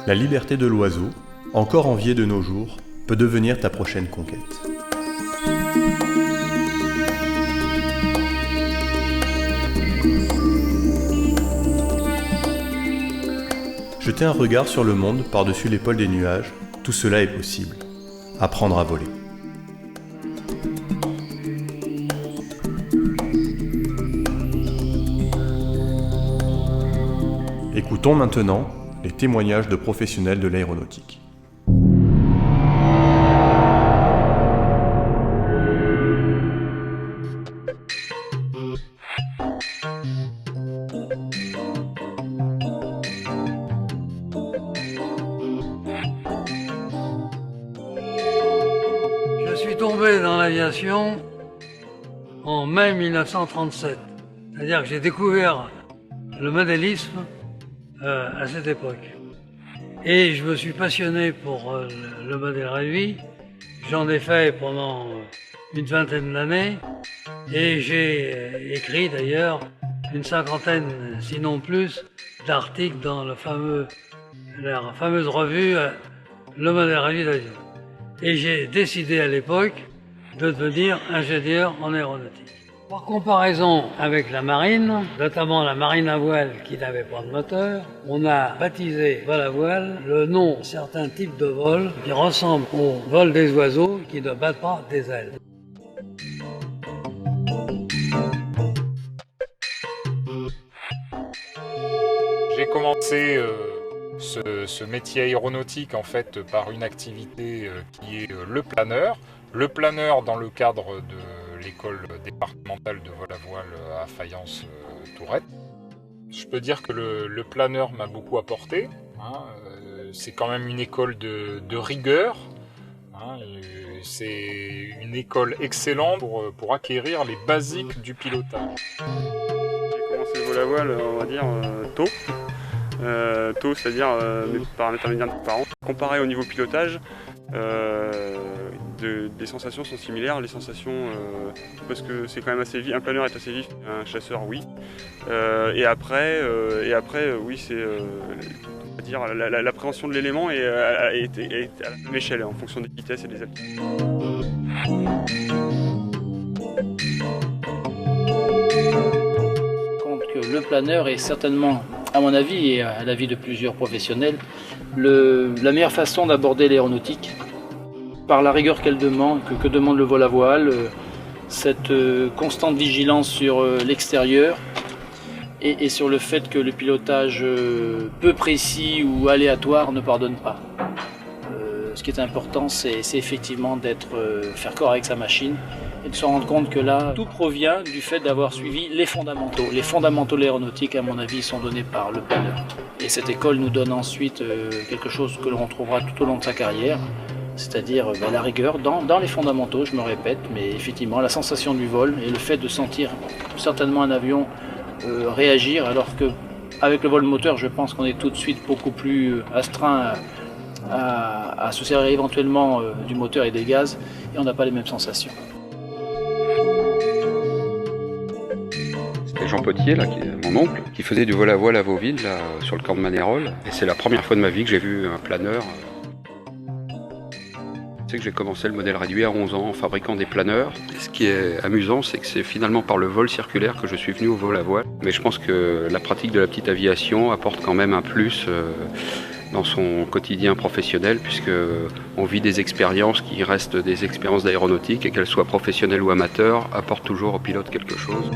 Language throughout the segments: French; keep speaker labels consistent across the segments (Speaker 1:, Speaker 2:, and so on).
Speaker 1: La liberté de l'oiseau, encore enviée de nos jours, peut devenir ta prochaine conquête. Jeter un regard sur le monde par-dessus l'épaule des nuages, tout cela est possible. Apprendre à voler. Écoutons maintenant les témoignages de professionnels de l'aéronautique.
Speaker 2: Je suis tombé dans l'aviation en mai 1937. C'est-à-dire que j'ai découvert le modélisme à cette époque. Et je me suis passionné pour le modèle réduit. J'en ai fait pendant une vingtaine d'années et j'ai écrit d'ailleurs une cinquantaine, sinon plus, d'articles dans la fameuse revue Le modèle réduit d'avion. Et j'ai décidé à l'époque de devenir ingénieur en aéronautique. Par comparaison avec la marine, notamment la marine à voile qui n'avait pas de moteur, on a baptisé vol à voile le nom de certains types de vols qui ressemblent au vol des oiseaux qui ne battent pas des ailes.
Speaker 3: J'ai commencé ce métier aéronautique en fait par une activité qui est le planeur. Le planeur dans le cadre de l'école départementale de vol à voile à Fayence-Tourette. Je peux dire que le planeur m'a beaucoup apporté. C'est quand même une école de rigueur. C'est une école excellente pour acquérir les basiques du pilotage.
Speaker 4: J'ai commencé le vol à voile, on va dire, tôt. Tôt, c'est-à-dire par l'intermédiaire de mes parents. Comparé au niveau pilotage, les sensations sont similaires. Les sensations, parce que c'est quand même assez vif. Un planeur est assez vif, un chasseur, oui. Et après, oui, c'est on va dire l'appréhension de l'élément est à la même échelle en fonction des vitesses et des altitudes.
Speaker 5: Le planeur est certainement, à mon avis et à l'avis de plusieurs professionnels, la meilleure façon d'aborder l'aéronautique, par la rigueur qu'elle demande, que demande le vol à voile, cette constante vigilance sur l'extérieur et sur le fait que le pilotage peu précis ou aléatoire ne pardonne pas. Ce qui est important, c'est effectivement faire corps avec sa machine et de se rendre compte que là, tout provient du fait d'avoir suivi les fondamentaux. Les fondamentaux de l'aéronautique, à mon avis, sont donnés par le planeur. Et cette école nous donne ensuite quelque chose que l'on retrouvera tout au long de sa carrière, c'est-à-dire la rigueur dans les fondamentaux, je me répète, mais effectivement la sensation du vol et le fait de sentir certainement un avion réagir, alors qu'avec le vol moteur, je pense qu'on est tout de suite beaucoup plus astreint à se servir éventuellement du moteur et des gaz, et on n'a pas les mêmes sensations.
Speaker 6: C'était Jean Potier, là, mon oncle, qui faisait du vol à voile à Vauville, là, sur le camp de Manerolles. Et c'est la première fois de ma vie que j'ai vu un planeur. C'est que j'ai commencé le modèle réduit à 11 ans en fabriquant des planeurs. Et ce qui est amusant, c'est que c'est finalement par le vol circulaire que je suis venu au vol à voile. Mais je pense que la pratique de la petite aviation apporte quand même un plus dans son quotidien professionnel, puisqu'on vit des expériences qui restent des expériences d'aéronautique et qu'elles soient professionnelles ou amateurs, apportent toujours au pilote quelque chose.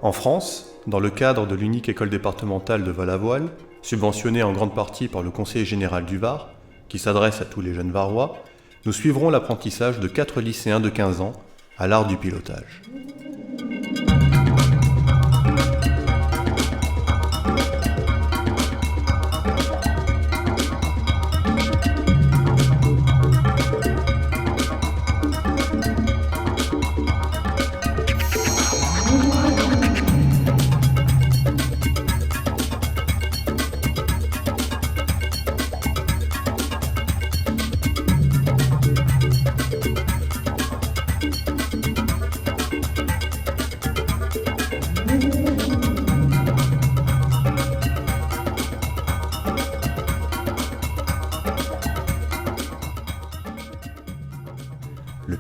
Speaker 1: En France, dans le cadre de l'unique école départementale de vol à voile, subventionnée en grande partie par le Conseil général du Var, qui s'adresse à tous les jeunes varois, nous suivrons l'apprentissage de 4 lycéens de 15 ans à l'art du pilotage.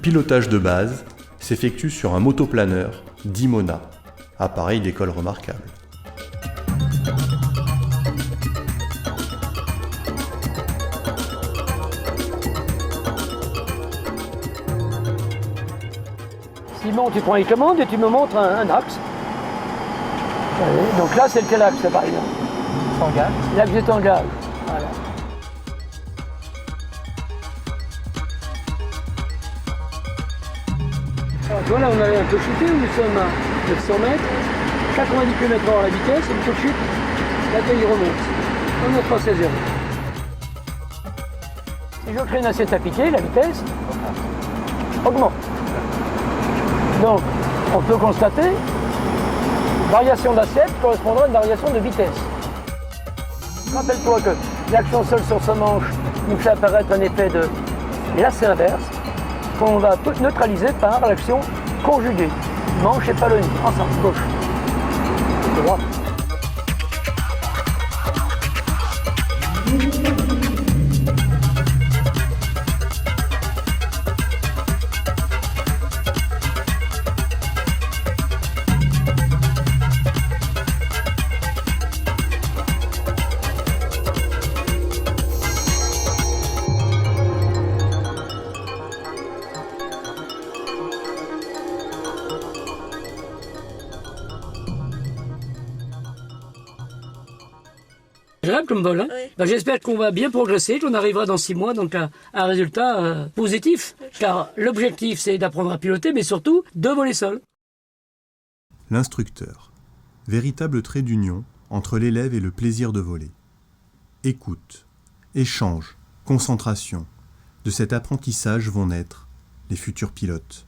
Speaker 1: pilotage de base s'effectue sur un motoplaneur dit Mona, appareil d'école remarquable.
Speaker 7: Simon, tu prends les commandes et tu me montres un axe. Donc là, c'est lequel axe, par exemple? Tangal. L'axe du Tangal. Voilà. Alors, voilà, on a un peu chuté, nous sommes à 900 mètres, 90 km/h la vitesse, et le taux de chute, la taille remonte. On est 3,16 0. Si je crée une assiette à piquer, la vitesse augmente. Donc, on peut constater une variation d'assiette correspondra à une variation de vitesse. Rappelle-toi que l'action seule sur ce manche nous fait apparaître un effet de lacet inverse qu'on va neutraliser par l'action conjuguée. Manche et palonnier, ensemble, gauche, droite. Comme vol, hein.
Speaker 8: Oui.
Speaker 7: Ben, j'espère qu'on va bien progresser, qu'on arrivera dans 6 mois donc à un résultat positif. Car l'objectif c'est d'apprendre à piloter, mais surtout de voler seul.
Speaker 1: L'instructeur. Véritable trait d'union entre l'élève et le plaisir de voler. Écoute, échange, concentration. De cet apprentissage vont naître les futurs pilotes.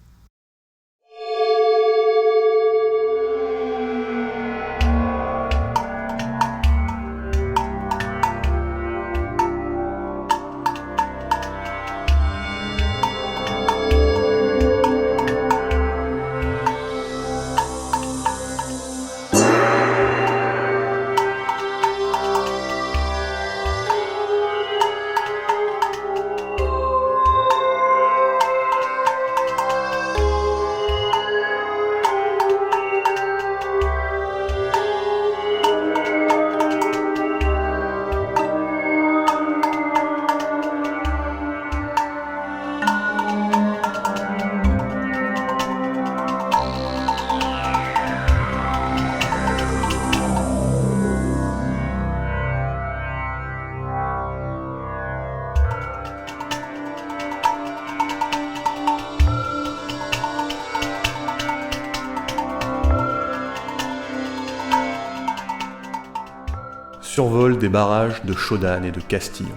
Speaker 1: Survol des barrages de Chaudane et de Castillon.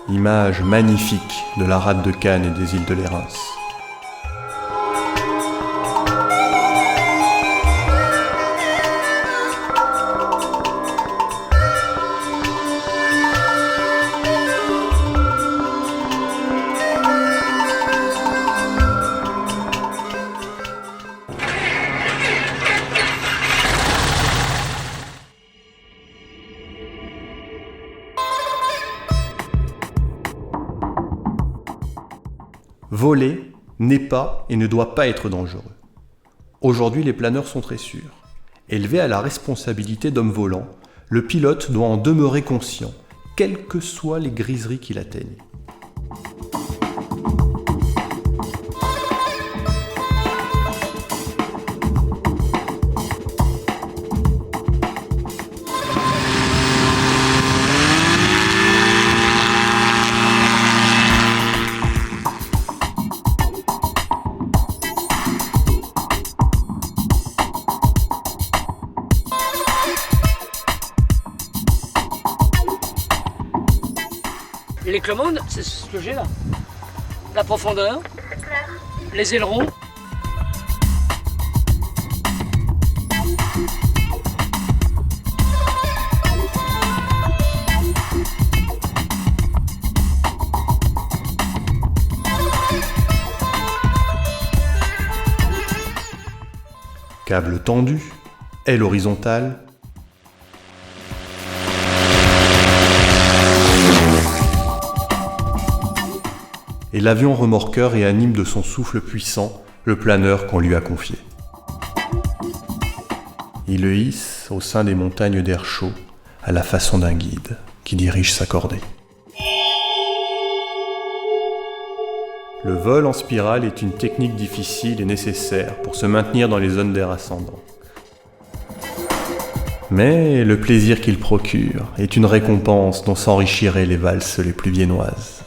Speaker 1: Image magnifique de la rade de Cannes et des îles de Lérins. Voler n'est pas et ne doit pas être dangereux. Aujourd'hui, les planeurs sont très sûrs. Élevé à la responsabilité d'homme volant, le pilote doit en demeurer conscient, quelles que soient les griseries qui l'atteignent.
Speaker 7: L'éclomone, c'est ce que j'ai là. La profondeur, les ailerons.
Speaker 1: Câble tendu, aile horizontale. Et l'avion remorqueur réanime de son souffle puissant le planeur qu'on lui a confié. Il le hisse au sein des montagnes d'air chaud, à la façon d'un guide qui dirige sa cordée. Le vol en spirale est une technique difficile et nécessaire pour se maintenir dans les zones d'air ascendant. Mais le plaisir qu'il procure est une récompense dont s'enrichiraient les valses les plus viennoises.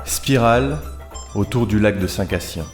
Speaker 1: Spirale autour du lac de Saint-Cassien.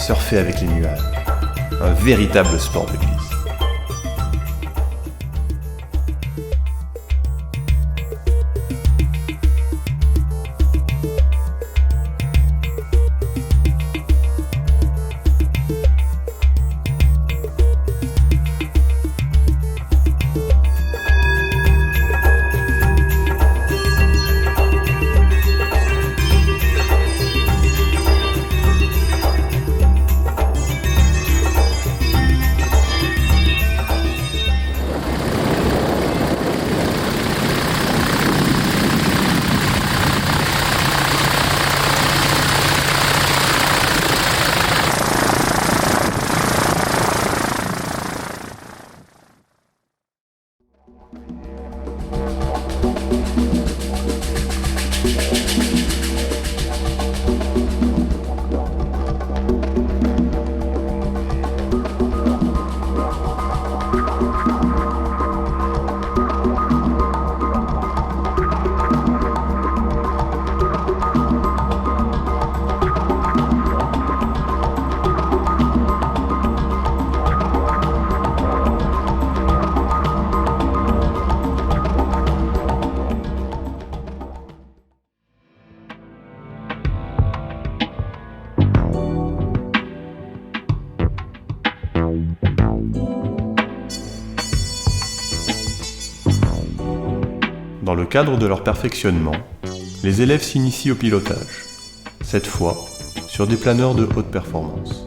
Speaker 1: Surfer avec les nuages, un véritable sport de glisse. Dans le cadre de leur perfectionnement, les élèves s'initient au pilotage, cette fois sur des planeurs de haute performance.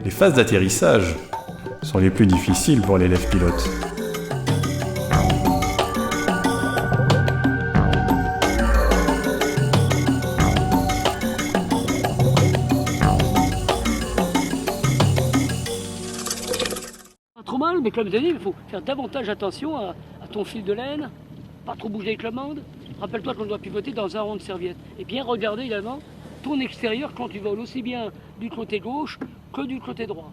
Speaker 1: Les phases d'atterrissage sont les plus difficiles pour l'élève pilote.
Speaker 7: Pas trop mal, mais comme je dis, il faut faire davantage attention à ton fil de laine, pas trop bouger avec la bande. Rappelle-toi qu'on doit pivoter dans un rond de serviette. Et bien regarder également ton extérieur quand tu voles, aussi bien du côté gauche que du côté droit.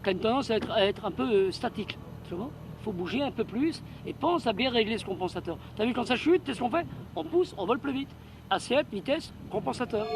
Speaker 7: Tu as une tendance à être un peu statique. Tu vois ? Il faut bouger un peu plus et pense à bien régler ce compensateur. Tu as vu quand ça chute, qu'est-ce qu'on fait ? On pousse, on vole plus vite. Assiette, vitesse, compensateur.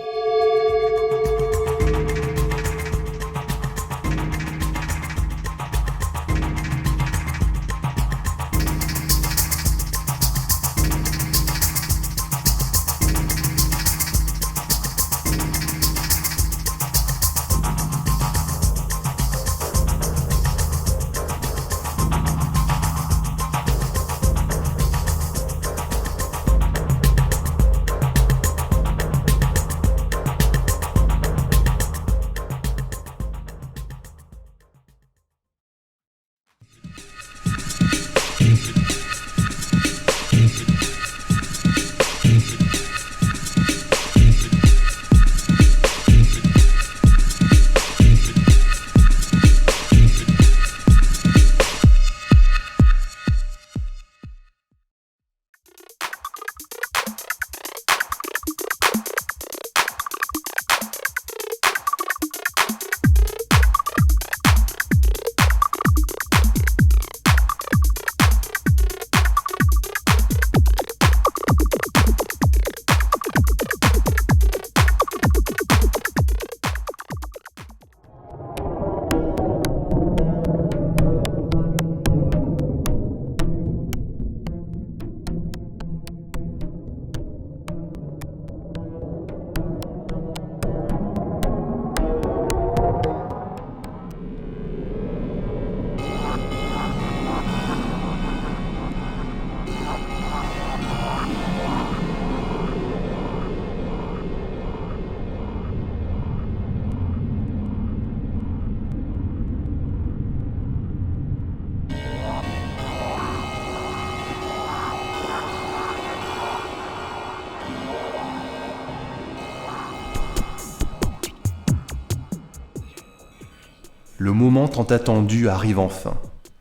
Speaker 1: Le moment tant attendu arrive enfin.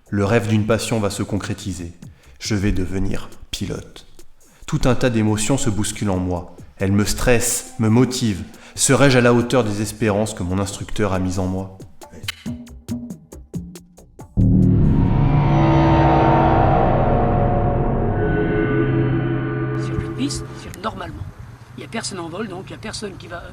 Speaker 1: Le rêve d'une passion va se concrétiser. Je vais devenir pilote. Tout un tas d'émotions se bousculent en moi. Elles me stressent, me motivent. Serais-je à la hauteur des espérances que mon instructeur a mises en moi ?
Speaker 7: Sur une piste, normalement. Il n'y a personne en vol, donc il n'y a personne qui va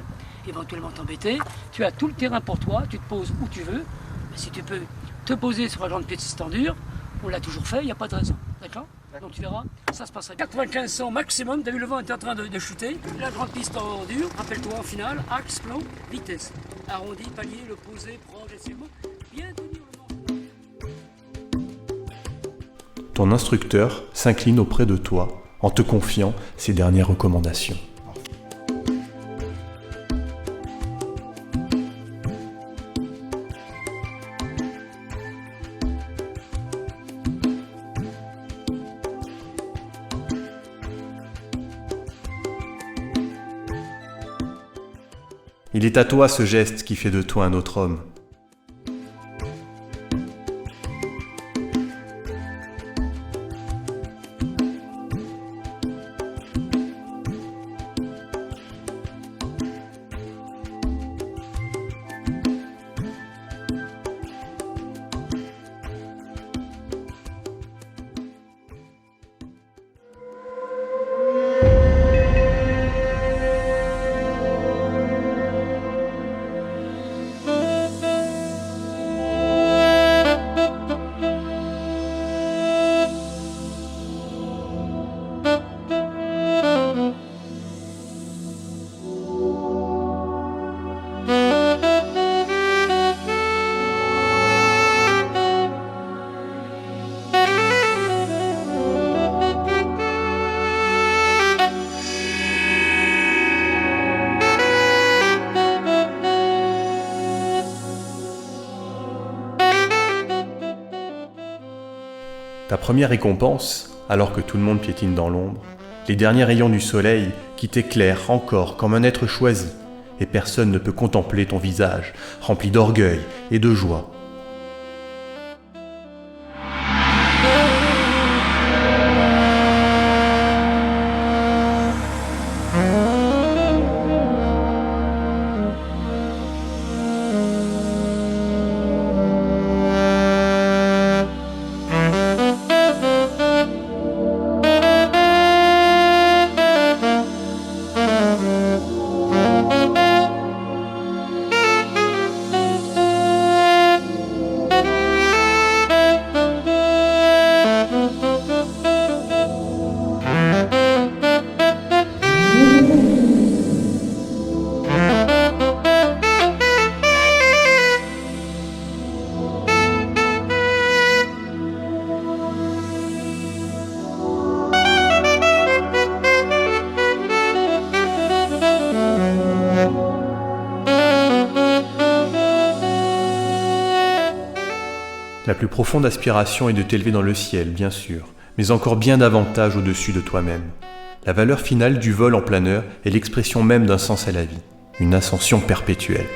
Speaker 7: éventuellement t'embêter. Tu as tout le terrain pour toi, tu te poses où tu veux. Mais si tu peux te poser sur la grande piste en dur, on l'a toujours fait, il n'y a pas de raison. D'accord ? Donc tu verras, ça se passera 95 maximum. Tu as vu, le vent était en train de chuter. La grande piste en dur, rappelle-toi en finale, axe, plan, vitesse. Arrondi, palier, le posé, proche, essayement. Bien tenir le vent.
Speaker 1: Ton instructeur s'incline auprès de toi en te confiant ses dernières recommandations. Il est à toi ce geste qui fait de toi un autre homme. Ta première récompense, alors que tout le monde piétine dans l'ombre, les derniers rayons du soleil qui t'éclairent encore comme un être choisi, et personne ne peut contempler ton visage, rempli d'orgueil et de joie. La plus profonde aspiration est de t'élever dans le ciel, bien sûr, mais encore bien davantage au-dessus de toi-même. La valeur finale du vol en planeur est l'expression même d'un sens à la vie, une ascension perpétuelle.